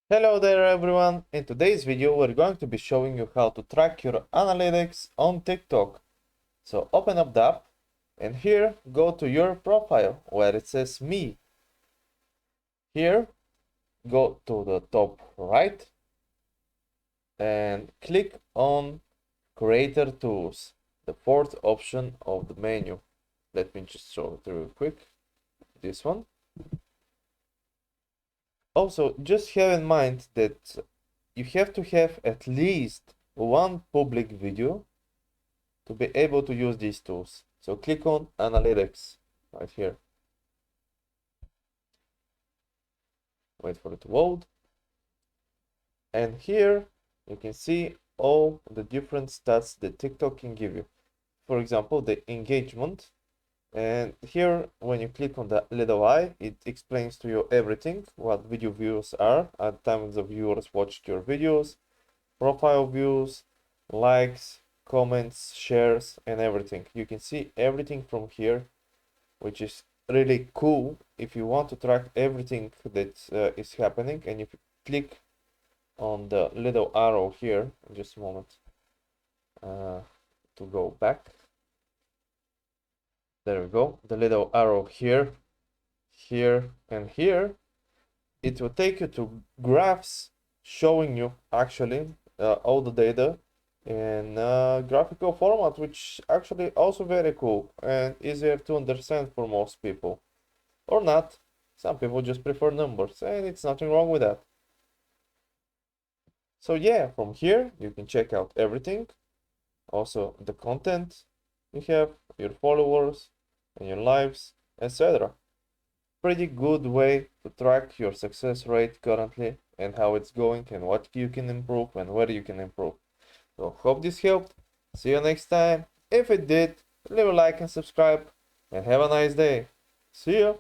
Hello there everyone. In today's video we're going to be showing you how to track your analytics on TikTok. So open up the app and here go to your profile where it says me. Here go to the top right and click on Creator Tools, the fourth option of the menu. Let me just show it real quick. This one. Also, just have in mind that you have to have at least one public video to be able to use these tools. So click on Analytics right here. Wait for it to load. And here you can see all the different stats that TikTok can give you. For example, the engagement. And here, when you click on the little eye, it explains to you everything, what video views are, at times the viewers watched your videos, profile views, likes, comments, shares, and everything. You can see everything from here, which is really cool if you want to track everything that is happening. And if you click on the little arrow here, just a moment, to go back. There we go, the little arrow here, here, and here. It will take you to graphs showing you actually all the data in graphical format, which actually also very cool and easier to understand for most people. Or not. Some people just prefer numbers, and it's nothing wrong with that. So yeah, from here you can check out everything. Also the content you have, your followers, and your lives, etc. Pretty good way to track your success rate currently and how it's going and what you can improve and where you can improve. So hope this helped. See you next time. If it did, leave a like and subscribe and have a nice day. See you.